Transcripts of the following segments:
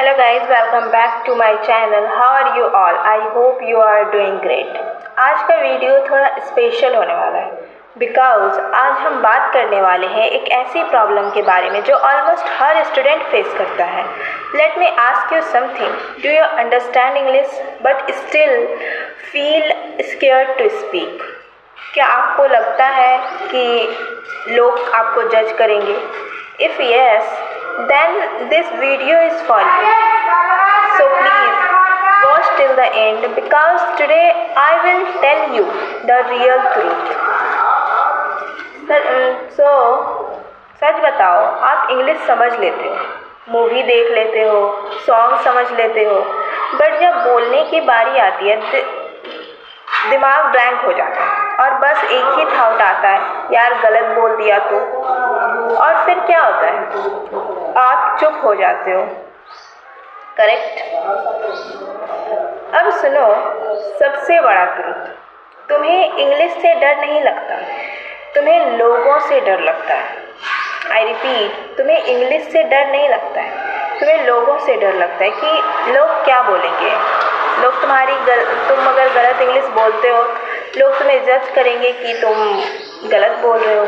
Hello guys, welcome back to my channel. How are you all? I hope you are doing great. आज का video थोड़ा special होने वाला है because आज हम बात करने वाले हैं एक ऐसी प्रॉब्लम के बारे में जो ऑलमोस्ट हर स्टूडेंट फेस करता है. Let me ask you something. Do you understand English but still feel scared to speak? क्या आपको लगता है कि लोग आपको जज करेंगे? If yes, then this video is for you. So please watch till the end because today I will tell you the real truth. So सच बताओ, आप इंग्लिश समझ लेते हो, मूवी देख लेते हो, सॉन्ग समझ लेते हो, बट जब बोलने की बारी आती है दिमाग ब्लैंक हो जाता है और बस एक ही थाउट आता है, यार गलत बोल दिया तो. और फिर क्या होता है, आप चुप हो जाते हो. करेक्ट? अब सुनो सबसे बड़ा ट्रुथ. तुम्हें इंग्लिश से डर नहीं लगता, तुम्हें लोगों से डर लगता है. आई रिपीट, तुम्हें इंग्लिश से डर नहीं लगता है, तुम्हें लोगों से डर लगता है कि लोग क्या बोलेंगे. लोग तुम अगर गलत इंग्लिश बोलते हो, लोग तुम्हें जज करेंगे कि तुम गलत बोल रहे हो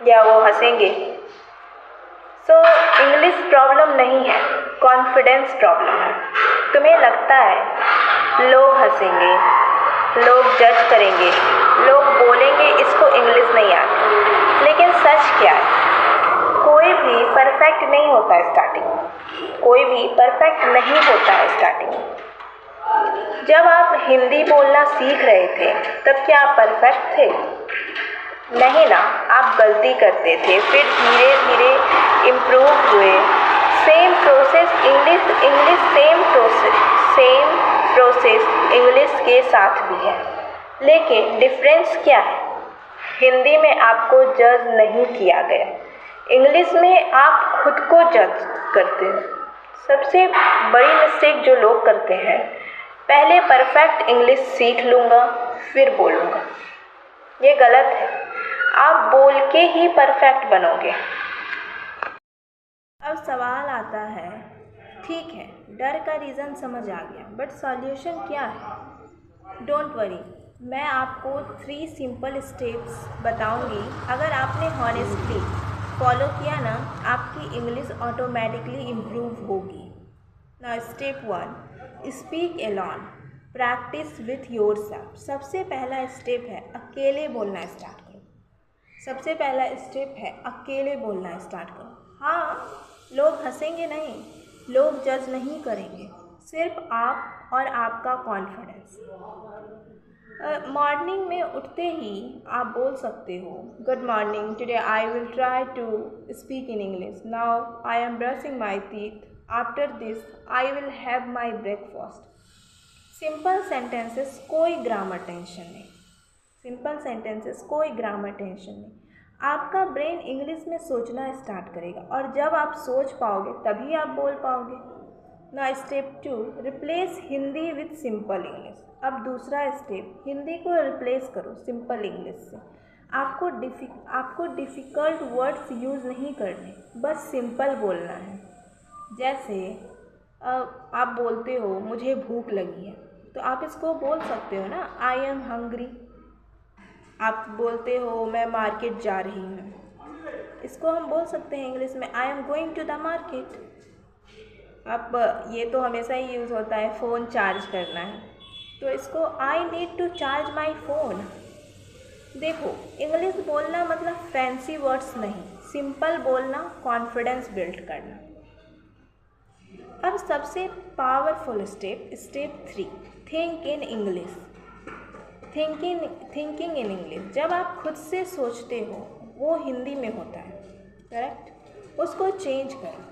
या वो हंसेंगे. सो इंग्लिश प्रॉब्लम नहीं है, कॉन्फिडेंस प्रॉब्लम है. तुम्हें लगता है लोग हंसेंगे, लोग जज करेंगे, लोग बोलेंगे इसको इंग्लिश नहीं आती. लेकिन सच क्या है, कोई भी परफेक्ट नहीं होता है स्टार्टिंग में. कोई भी परफेक्ट नहीं होता है स्टार्टिंग में. जब आप हिंदी बोलना सीख रहे थे तब क्या आप परफेक्ट थे? नहीं ना, आप गलती करते थे, फिर धीरे धीरे इम्प्रूव हुए. सेम प्रोसेस इंग्लिश के साथ भी है. लेकिन डिफरेंस क्या है? हिंदी में आपको जज नहीं किया गया, इंग्लिश में आप खुद को जज करते हो. सबसे बड़ी मिस्टेक जो लोग करते हैं, पहले परफेक्ट इंग्लिश सीख लूँगा फिर बोलूँगा. ये गलत है. आप बोल के ही परफेक्ट बनोगे. अब सवाल आता है, ठीक है डर का रीज़न समझ आ गया, बट सॉल्यूशन क्या है? डोंट वरी, मैं आपको 3 सिंपल स्टेप्स बताऊंगी. अगर आपने हॉनेस्टली फॉलो किया ना, आपकी इंग्लिश ऑटोमेटिकली इम्प्रूव होगी. ना step 1, speak alone, practice with yourself. सबसे पहला स्टेप है अकेले बोलना स्टार्ट करो. सबसे पहला स्टेप है अकेले बोलना स्टार्ट करो. हाँ, लोग हंसेंगे नहीं, लोग जज नहीं करेंगे, सिर्फ आप और आपका कॉन्फिडेंस. मॉर्निंग में उठते ही आप बोल सकते हो, good morning, today I will try to speak in English. Now I am brushing my teeth. After this I will have my breakfast. Simple sentences, कोई ग्रामर टेंशन नहीं. सिंपल सेंटेंसेस, कोई grammar tension नहीं. आपका brain English में सोचना start करेगा और जब आप सोच पाओगे तभी आप बोल पाओगे. ना step 2, replace Hindi with simple English. अब दूसरा स्टेप, हिंदी को रिप्लेस करो सिंपल इंग्लिश से. आपको डिफ़िकल्ट वर्ड्स यूज़ नहीं करने, बस सिंपल बोलना है. जैसे आप बोलते हो मुझे भूख लगी है, तो आप इसको बोल सकते हो ना, आई एम हंग्री. आप बोलते हो मैं मार्केट जा रही हूँ, इसको हम बोल सकते हैं इंग्लिश में, I am going to the market. अब ये तो हमेशा ही यूज़ होता है, फ़ोन चार्ज करना है, तो इसको I need to charge my phone. देखो, इंग्लिश बोलना मतलब फैंसी वर्ड्स नहीं, सिंपल बोलना, कॉन्फिडेंस बिल्ड करना. अब सबसे powerful step, step 3, think in English. Thinking in English. जब आप खुद से सोचते हो, वो हिंदी में होता है, करेक्ट? उसको चेंज करो.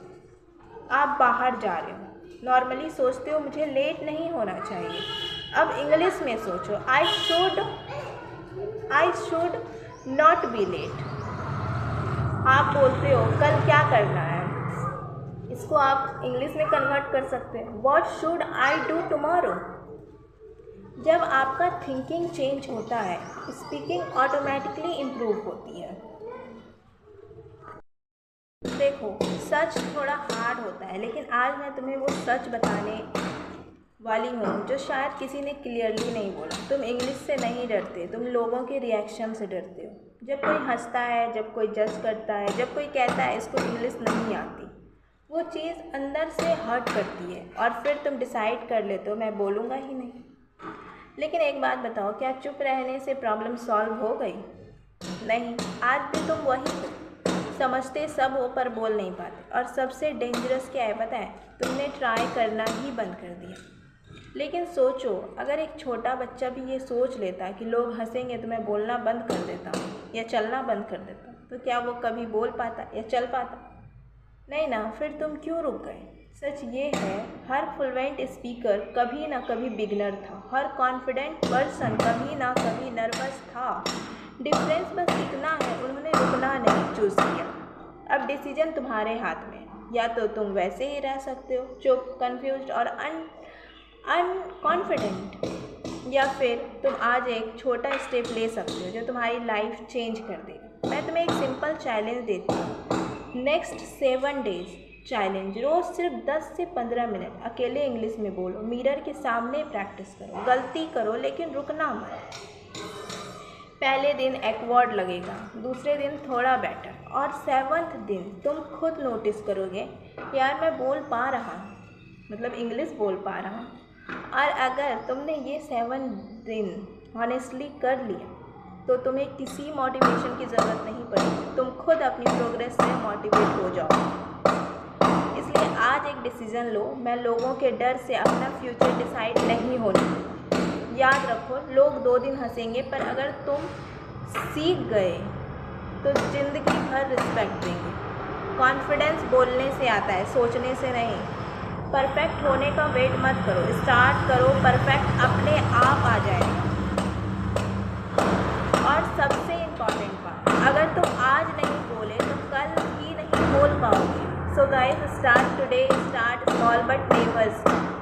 आप बाहर जा रहे हो, नॉर्मली सोचते हो मुझे लेट नहीं होना चाहिए, अब इंग्लिश में सोचो, I should not be late. आप बोलते हो कल क्या करना है, इसको आप इंग्लिश में कन्वर्ट कर सकते हैं, what should I do tomorrow. जब आपका थिंकिंग चेंज होता है, स्पीकिंग ऑटोमेटिकली इम्प्रूव होती है. देखो, सच थोड़ा हार्ड होता है, लेकिन आज मैं तुम्हें वो सच बताने वाली हूँ जो शायद किसी ने क्लियरली नहीं बोला। तुम इंग्लिश से नहीं डरते, तुम लोगों के रिएक्शन से डरते हो। जब कोई हंसता है, जब कोई जज करता है, जब कोई कहता है इसको इंग्लिश नहीं आती, वो चीज़ अंदर से हर्ट करती है और फिर तुम डिसाइड कर लेते हो मैं बोलूँगा ही नहीं। लेकिन एक बात बताओ, क्या चुप रहने से प्रॉब्लम सॉल्व हो गई? नहीं, आज भी तुम वही हो, समझते सब हो पर बोल नहीं पाते। और सबसे डेंजरस क्या है पता है? तुमने ट्राई करना ही बंद कर दिया। लेकिन सोचो, अगर एक छोटा बच्चा भी ये सोच लेता कि लोग हंसेंगे तो मैं बोलना बंद कर देता हूँ या चलना बंद कर देता, तो क्या वो कभी बोल पाता या चल पाता? नहीं ना। फिर तुम क्यों रुक गए? सच ये है, हर फ्लुएंट स्पीकर कभी ना कभी बिगनर था, हर कॉन्फिडेंट पर्सन कभी ना कभी नर्वस था। डिफरेंस बस इतना है, उन्होंने रुकना नहीं चूज़ किया। अब डिसीजन तुम्हारे हाथ में, या तो तुम वैसे ही रह सकते हो, चुप, कंफ्यूज्ड और अनकॉन्फिडेंट, या फिर तुम आज एक छोटा स्टेप ले सकते हो जो तुम्हारी लाइफ चेंज कर देगा। मैं तुम्हें एक सिंपल चैलेंज देती हूँ, नेक्स्ट 7 डेज चैलेंज। रोज़ सिर्फ 10 से 15 मिनट अकेले इंग्लिश में बोलो, मिरर के सामने प्रैक्टिस करो, गलती करो लेकिन रुकना मत। पहले दिन एक्वर्ड लगेगा, दूसरे दिन थोड़ा बेटर, और 7वें दिन तुम खुद नोटिस करोगे यार मैं बोल पा रहा हूँ, मतलब इंग्लिश बोल पा रहा हूँ। और अगर तुमने ये 7 दिन ऑनेस्टली कर लिया तो तुम्हें किसी मोटिवेशन की ज़रूरत नहीं पड़ेगी, तुम खुद अपनी प्रोग्रेस से मोटिवेट हो जाओ। इसलिए आज एक डिसीज़न लो, मैं लोगों के डर से अपना फ्यूचर डिसाइड नहीं होने दूँगी। याद रखो, लोग 2 दिन हंसेंगे, पर अगर तुम सीख गए तो ज़िंदगी भर रिस्पेक्ट देंगे। कॉन्फिडेंस बोलने से आता है, सोचने से नहीं। परफेक्ट होने का वेट मत करो, स्टार्ट करो, परफेक्ट अपने आप आ जाएगा। और सबसे इम्पॉर्टेंट बात, अगर तुम आज नहीं बोले तो कल भी नहीं बोल पाओगे। So guys, start today, start small but never stop.